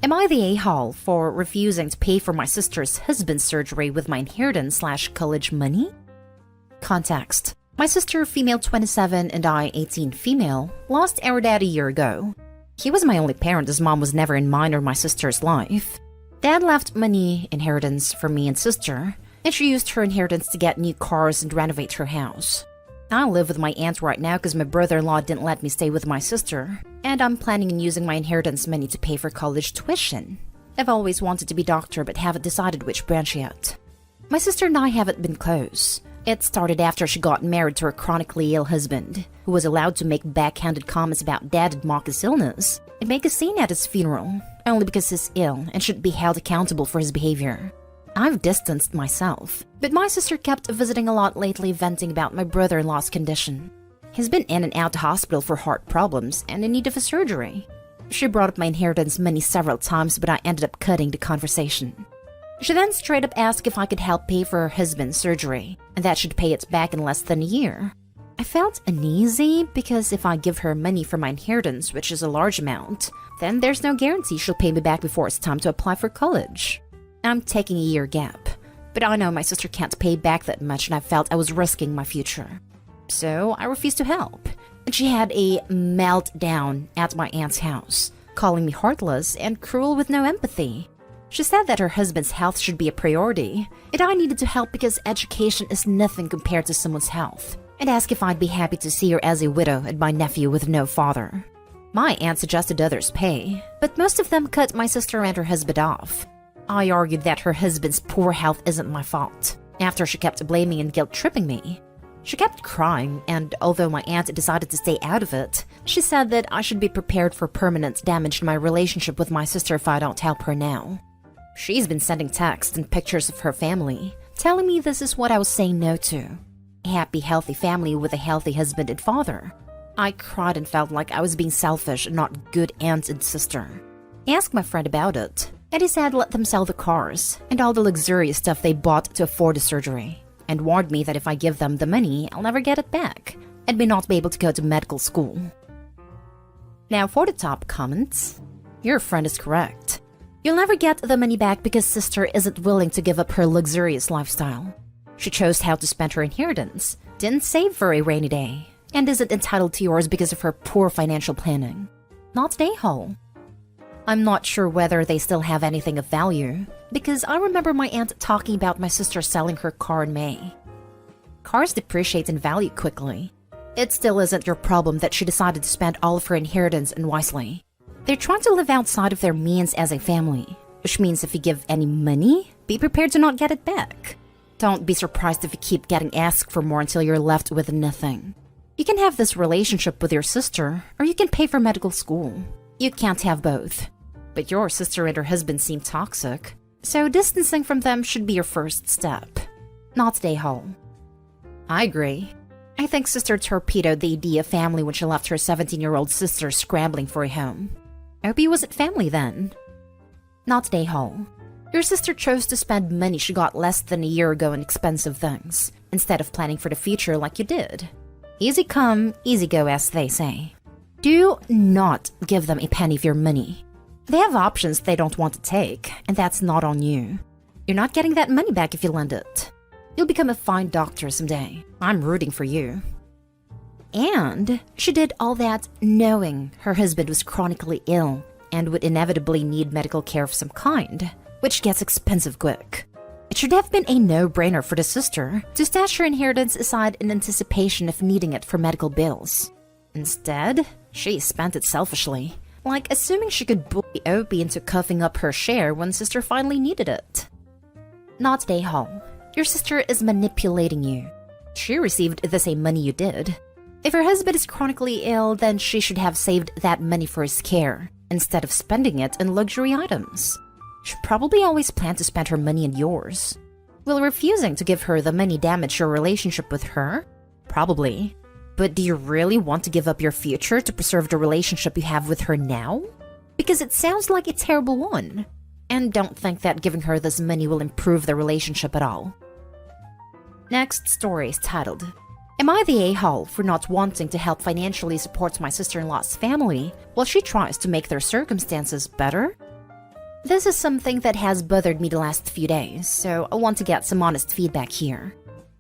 Am I the a-hole for refusing to pay for my sister's husband's surgery with my inheritance/college money? Context. My sister, female 27, and I, 18, female, lost our dad a year ago. He was my only parent as mom was never in mine or my sister's life. Dad left money, inheritance, for me and sister, and she used her inheritance to get new cars and renovate her house. I live with my aunt right now because my brother-in-law didn't let me stay with my sister, and I'm planning on using my inheritance money to pay for college tuition. I've always wanted to be a doctor but haven't decided which branch yet. My sister and I haven't been close. It started after she got married to her chronically ill husband, who was allowed to make backhanded comments about Dad and mock his illness, and make a scene at his funeral, only because he's ill and should be held accountable for his behavior. I've distanced myself, but my sister kept visiting a lot lately, venting about my brother-in-law's condition. He's been in and out of hospital for heart problems and in need of a surgery. She brought up my inheritance money several times, but I ended up cutting the conversation. She then straight up asked if I could help pay for her husband's surgery, and that she'd pay it back in less than a year. I felt uneasy because if I give her money for my inheritance, which is a large amount, then there's no guarantee she'll pay me back before it's time to apply for college. I'm taking a year gap, but I know my sister can't pay back that much and I felt I was risking my future. So I refused to help, and she had a meltdown at my aunt's house, calling me heartless and cruel with no empathy. She said that her husband's health should be a priority, and I needed to help because education is nothing compared to someone's health, and asked if I'd be happy to see her as a widow and my nephew with no father. My aunt suggested others pay, but most of them cut my sister and her husband off. I argued that her husband's poor health isn't my fault, after she kept blaming and guilt-tripping me. She kept crying, and although my aunt decided to stay out of it, she said that I should be prepared for permanent damage to my relationship with my sister if I don't help her now. She's been sending texts and pictures of her family, telling me this is what I was saying no to. A happy, healthy family with a healthy husband and father. I cried and felt like I was being selfish and not good aunt and sister. I asked my friend about it, and he said let them sell the cars and all the luxurious stuff they bought to afford the surgery, and warned me that if I give them the money, I'll never get it back, and may not be able to go to medical school. Now for the top comments. Your friend is correct. You'll never get the money back because sister isn't willing to give up her luxurious lifestyle. She chose how to spend her inheritance, didn't save for a rainy day, and isn't entitled to yours because of her poor financial planning. Not an a-hole. I'm not sure whether they still have anything of value, because I remember my aunt talking about my sister selling her car in May. Cars depreciate in value quickly. It still isn't your problem that she decided to spend all of her inheritance unwisely. They're trying to live outside of their means as a family, which means if you give any money, be prepared to not get it back. Don't be surprised if you keep getting asked for more until you're left with nothing. You can have this relationship with your sister, or you can pay for medical school. You can't have both. But your sister and her husband seem toxic, so distancing from them should be your first step. Not an a-hole. I agree. I think sister torpedoed the idea of family when she left her 17-year-old sister scrambling for a home. I hope he wasn't family then. Not an a-hole. Your sister chose to spend money she got less than a year ago on expensive things, instead of planning for the future like you did. Easy come, easy go, as they say. Do not give them a penny of your money. They have options they don't want to take, and that's not on you. You're not getting that money back if you lend it. You'll become a fine doctor someday. I'm rooting for you. And she did all that knowing her husband was chronically ill and would inevitably need medical care of some kind, which gets expensive quick. It should have been a no-brainer for the sister to stash her inheritance aside in anticipation of needing it for medical bills. Instead, she spent it selfishly, like assuming she could bully Opie into coughing up her share when sister finally needed it. Not an a-hole. Your sister is manipulating you. She received the same money you did. If her husband is chronically ill, then she should have saved that money for his care, instead of spending it in luxury items. She probably always planned to spend her money on yours. Will refusing to give her the money damage your relationship with her? Probably. But do you really want to give up your future to preserve the relationship you have with her now? Because it sounds like a terrible one. And don't think that giving her this money will improve the relationship at all. Next story is titled, Am I the a-hole for not wanting to help financially support my sister-in-law's family while she tries to make their circumstances better? This is something that has bothered me the last few days, so I want to get some honest feedback here.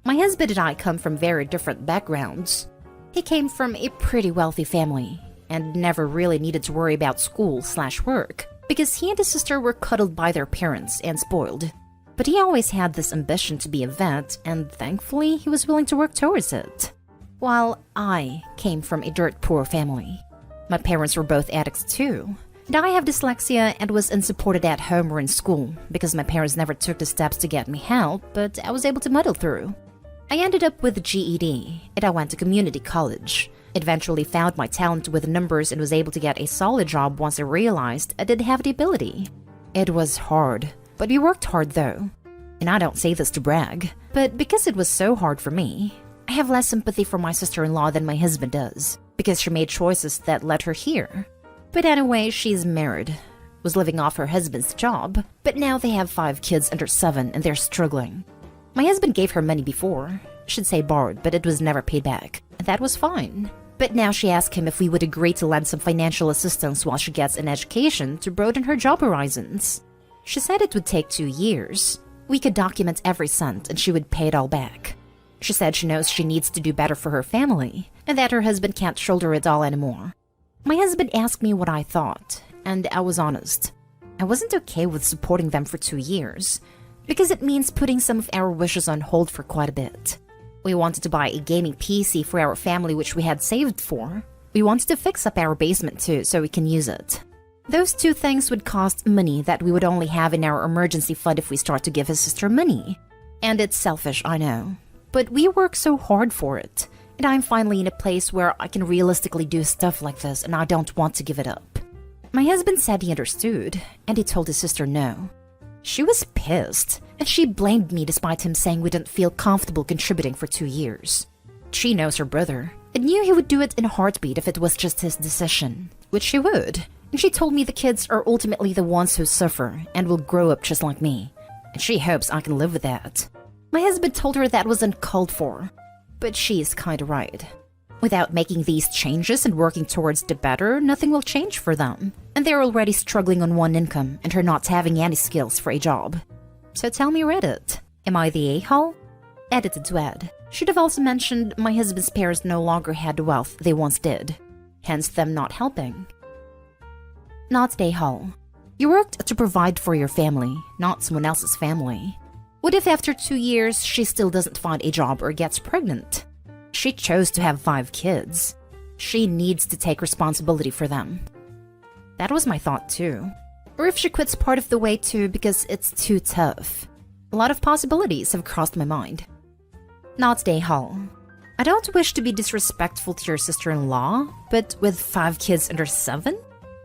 My husband and I come from very different backgrounds. He came from a pretty wealthy family and never really needed to worry about school/work because he and his sister were cuddled by their parents and spoiled. But he always had this ambition to be a vet, and thankfully he was willing to work towards it. While I came from a dirt poor family. My parents were both addicts too, and I have dyslexia and was unsupported at home or in school because my parents never took the steps to get me help, but I was able to muddle through. I ended up with a GED, and I went to community college. Eventually found my talent with numbers and was able to get a solid job once I realized I did have the ability. It was hard, but we worked hard though. And I don't say this to brag, but because it was so hard for me, I have less sympathy for my sister-in-law than my husband does, because she made choices that led her here. But anyway, she's married, was living off her husband's job, but now they have 5 kids under 7 and they're struggling. My husband gave her money before, should say borrowed, but it was never paid back, and that was fine. But now she asked him if we would agree to lend some financial assistance while she gets an education to broaden her job horizons. She said it would take 2 years. We could document every cent and she would pay it all back. She said she knows she needs to do better for her family and that her husband can't shoulder it all anymore. My husband asked me what I thought, and I was honest. I wasn't okay with supporting them for 2 years because it means putting some of our wishes on hold for quite a bit. We wanted to buy a gaming PC for our family, which we had saved for. We wanted to fix up our basement too, so we can use it. Those 2 things would cost money that we would only have in our emergency fund if we start to give his sister money. And it's selfish, I know. But we work so hard for it. And I'm finally in a place where I can realistically do stuff like this and I don't want to give it up. My husband said he understood, and he told his sister no. She was pissed, and she blamed me despite him saying we didn't feel comfortable contributing for 2 years. She knows her brother, and knew he would do it in a heartbeat if it was just his decision, which she would. And she told me the kids are ultimately the ones who suffer and will grow up just like me, and she hopes I can live with that. My husband told her that was uncalled for, but she's kinda right. Without making these changes and working towards the better, nothing will change for them. And they're already struggling on one income and her not having any skills for a job. So tell me, Reddit, am I the a-hole? Edited to Ed. Should have also mentioned my husband's parents no longer had the wealth they once did. Hence them not helping. Not the a-hole. You worked to provide for your family, not someone else's family. What if after 2 years she still doesn't find a job or gets pregnant? She chose to have 5 kids. She needs to take responsibility for them. That was my thought too. Or if she quits part of the way too because it's too tough. A lot of possibilities have crossed my mind. Not the a-hole. I don't wish to be disrespectful to your sister-in-law, but with 5 kids under 7?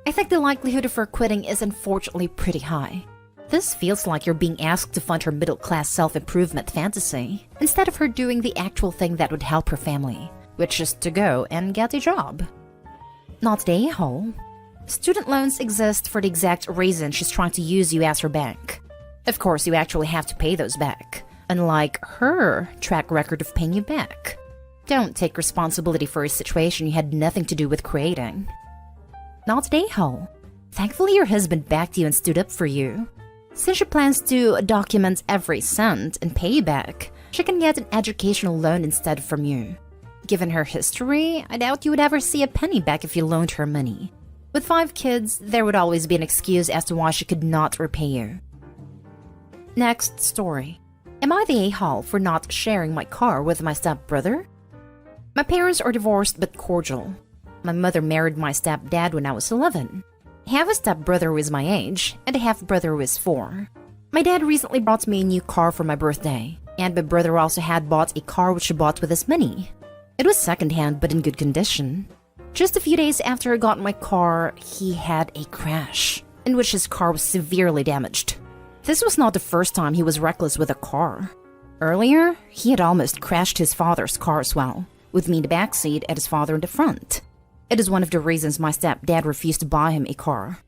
I think the likelihood of her quitting is unfortunately pretty high. This feels like you're being asked to fund her middle-class self-improvement fantasy, instead of her doing the actual thing that would help her family, which is to go and get a job. Not the a-hole. Student loans exist for the exact reason she's trying to use you as her bank. Of course, you actually have to pay those back, unlike her track record of paying you back. Don't take responsibility for a situation you had nothing to do with creating. Not the a-hole. Thankfully, your husband backed you and stood up for you. Since she plans to document every cent and pay you back, she can get an educational loan instead from you. Given her history, I doubt you would ever see a penny back if you loaned her money. With 5 kids, there would always be an excuse as to why she could not repay you. Next story. Am I the a-hole for not sharing my car with my stepbrother? My parents are divorced but cordial. My mother married my stepdad when I was 11. I have a stepbrother who is my age, and a half-brother who is 4. My dad recently bought me a new car for my birthday, and my brother also had bought a car which he bought with his money. It was second-hand but in good condition. Just a few days after I got my car, he had a crash, in which his car was severely damaged. This was not the first time he was reckless with a car. Earlier, he had almost crashed his father's car as well, with me in the backseat and his father in the front. It is one of the reasons my stepdad refused to buy him a car.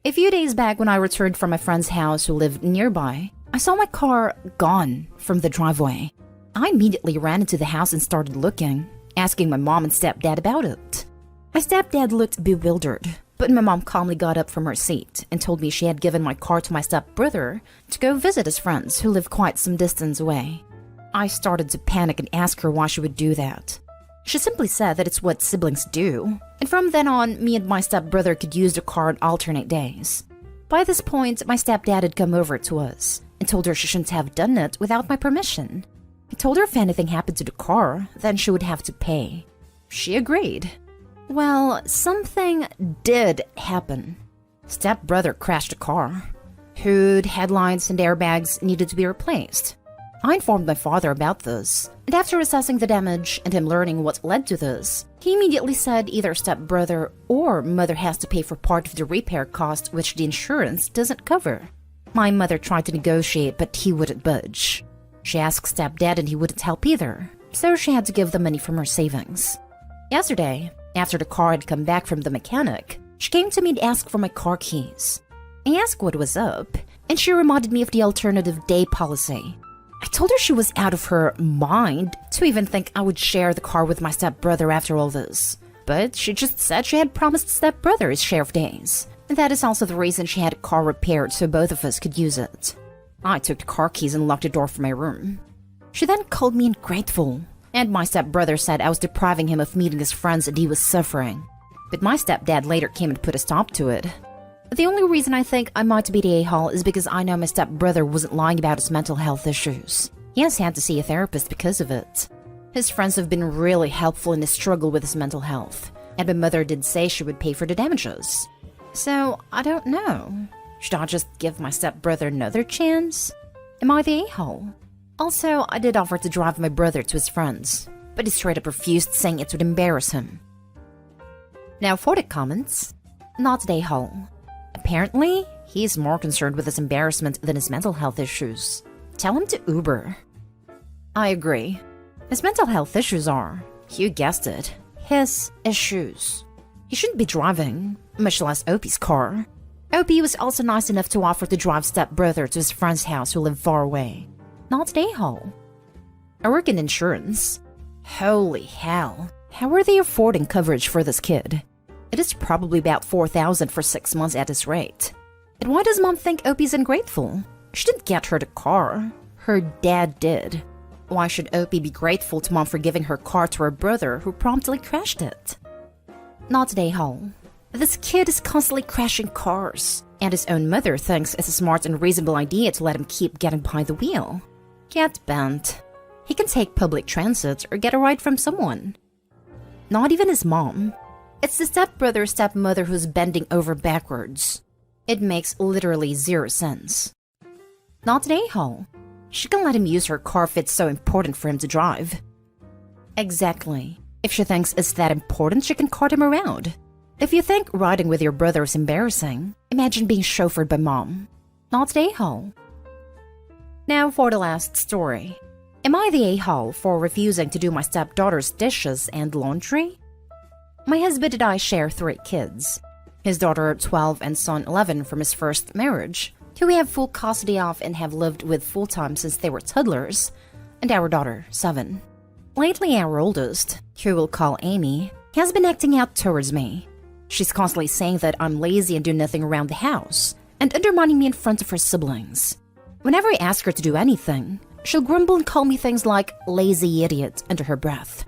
A few days back when I returned from my friend's house who lived nearby, I saw my car gone from the driveway. I immediately ran into the house and started looking, asking my mom and stepdad about it. My stepdad looked bewildered, But my mom calmly got up from her seat and told me she had given my car to my stepbrother to go visit his friends who live quite some distance away. I started to panic and ask her why she would do that. She simply said that it's what siblings do, and from then on, me and my stepbrother could use the car on alternate days. By this point, my stepdad had come over to us and told her she shouldn't have done it without my permission. He told her if anything happened to the car, then she would have to pay. She agreed. Well, something did happen. Stepbrother crashed the car. Hood, headlights, and airbags needed to be replaced. I informed my father about this, and after assessing the damage and him learning what led to this, he immediately said either stepbrother or mother has to pay for part of the repair cost which the insurance doesn't cover. My mother tried to negotiate, but he wouldn't budge. She asked stepdad and he wouldn't help either, so she had to give the money from her savings. Yesterday, after the car had come back from the mechanic, she came to me to ask for my car keys. I asked what was up, and she reminded me of the alternative day policy. I told her she was out of her mind to even think I would share the car with my stepbrother after all this. But she just said she had promised stepbrother his share of days. And that is also the reason she had a car repaired so both of us could use it. I took the car keys and locked the door from my room. She then called me ungrateful, and my stepbrother said I was depriving him of meeting his friends and he was suffering. But my stepdad later came and put a stop to it. The only reason I think I might be the a-hole is because I know my stepbrother wasn't lying about his mental health issues. He has had to see a therapist because of it. His friends have been really helpful in his struggle with his mental health, and my mother did say she would pay for the damages. So, I don't know. Should I just give my stepbrother another chance? Am I the a-hole? Also, I did offer to drive my brother to his friends, but he straight up refused, saying it would embarrass him. Now for the comments. Not the a-hole. Apparently, he's more concerned with his embarrassment than his mental health issues. Tell him to Uber. I agree. His mental health issues are, you guessed it, his issues. He shouldn't be driving, much less Opie's car. Opie was also nice enough to offer to drive stepbrother to his friend's house who live far away. Not the a-hole. I work in insurance. Holy hell. How are they affording coverage for this kid? It is probably about $4,000 for 6 months at this rate. And why does mom think Opie's ungrateful? She didn't get her the car. Her dad did. Why should Opie be grateful to mom for giving her car to her brother who promptly crashed it? Not the a-hole. This kid is constantly crashing cars, and his own mother thinks it's a smart and reasonable idea to let him keep getting behind the wheel. Get bent. He can take public transit or get a ride from someone. Not even his mom. It's the stepbrother stepmother who's bending over backwards. It makes literally zero sense. Not an a-hole. She can let him use her car if it's so important for him to drive. Exactly. If she thinks it's that important, she can cart him around. If you think riding with your brother is embarrassing, imagine being chauffeured by mom. Not an a-hole. Now for the last story. Am I the a-hole for refusing to do my stepdaughter's dishes and laundry? My husband and I share 3 kids. His daughter 12 and son 11 from his first marriage, who we have full custody of and have lived with full-time since they were toddlers, and our daughter 7. Lately our oldest, who we'll call Amy, has been acting out towards me. She's constantly saying that I'm lazy and do nothing around the house, and undermining me in front of her siblings. Whenever I ask her to do anything, she'll grumble and call me things like lazy idiot under her breath.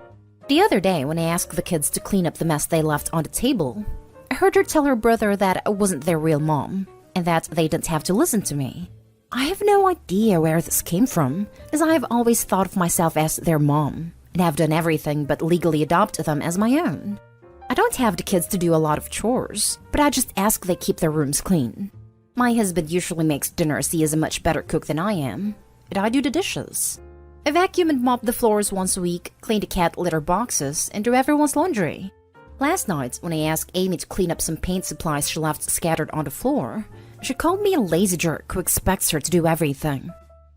The other day, when I asked the kids to clean up the mess they left on the table, I heard her tell her brother that I wasn't their real mom, and that they didn't have to listen to me. I have no idea where this came from, as I have always thought of myself as their mom, and have done everything but legally adopt them as my own. I don't have the kids to do a lot of chores, but I just ask they keep their rooms clean. My husband usually makes dinner as he is a much better cook than I am, and I do the dishes. I vacuum and mop the floors once a week, clean the cat litter boxes, and do everyone's laundry. Last night, when I asked Amy to clean up some paint supplies she left scattered on the floor, she called me a lazy jerk who expects her to do everything.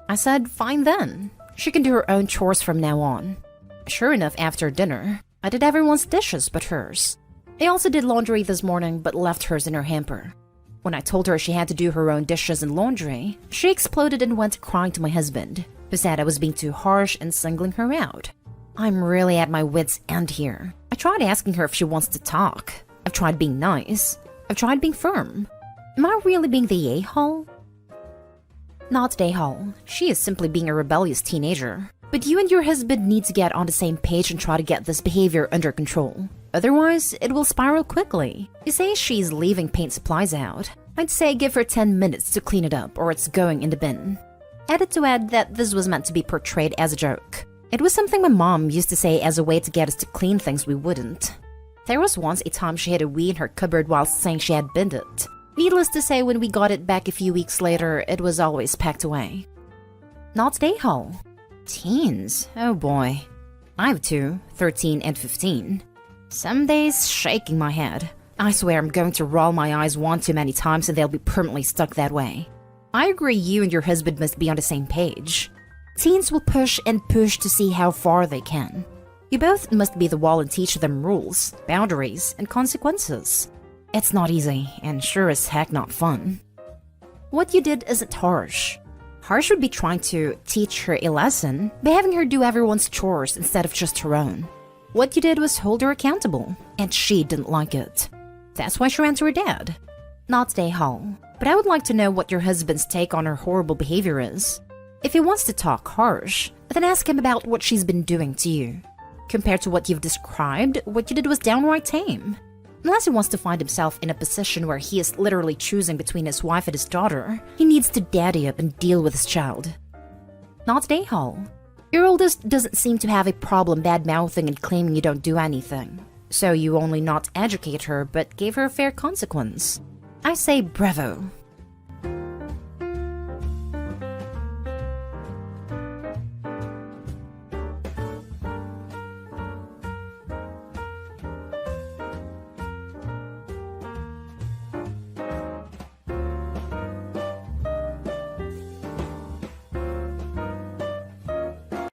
I said, fine then. She can do her own chores from now on. Sure enough, after dinner, I did everyone's dishes but hers. I also did laundry this morning but left hers in her hamper. When I told her she had to do her own dishes and laundry, she exploded and went crying to my husband, who said I was being too harsh and singling her out. I'm really at my wit's end here. I tried asking her if she wants to talk. I've tried being nice. I've tried being firm. Am I really being the a-hole? Not the a-hole. She is simply being a rebellious teenager. But you and your husband need to get on the same page and try to get this behavior under control. Otherwise, it will spiral quickly. You say she's leaving paint supplies out. I'd say give her 10 minutes to clean it up or it's going in the bin. Added to add that this was meant to be portrayed as a joke. It was something my mom used to say as a way to get us to clean things we wouldn't. There was once a time she had a Wii in her cupboard while saying she had binned it. Needless to say, when we got it back a few weeks later, it was always packed away. Not the a-hole. Teens? Oh boy. I have two, 13 and 15. Some days shaking my head. I swear I'm going to roll my eyes one too many times and they'll be permanently stuck that way. I agree you and your husband must be on the same page. Teens will push and push to see how far they can. You both must be the wall and teach them rules, boundaries, and consequences. It's not easy, and sure as heck not fun. What you did isn't harsh. Harsh would be trying to teach her a lesson by having her do everyone's chores instead of just her own. What you did was hold her accountable, and she didn't like it. That's why she ran to her dad. Not the a-hole, but I would like to know what your husband's take on her horrible behavior is. If he wants to talk harsh, then ask him about what she's been doing to you. Compared to what you've described, what you did was downright tame. Unless he wants to find himself in a position where he is literally choosing between his wife and his daughter, he needs to daddy up and deal with his child. Not the a-hole. Your oldest doesn't seem to have a problem bad-mouthing and claiming you don't do anything. So you only not educate her, but gave her a fair consequence. I say bravo.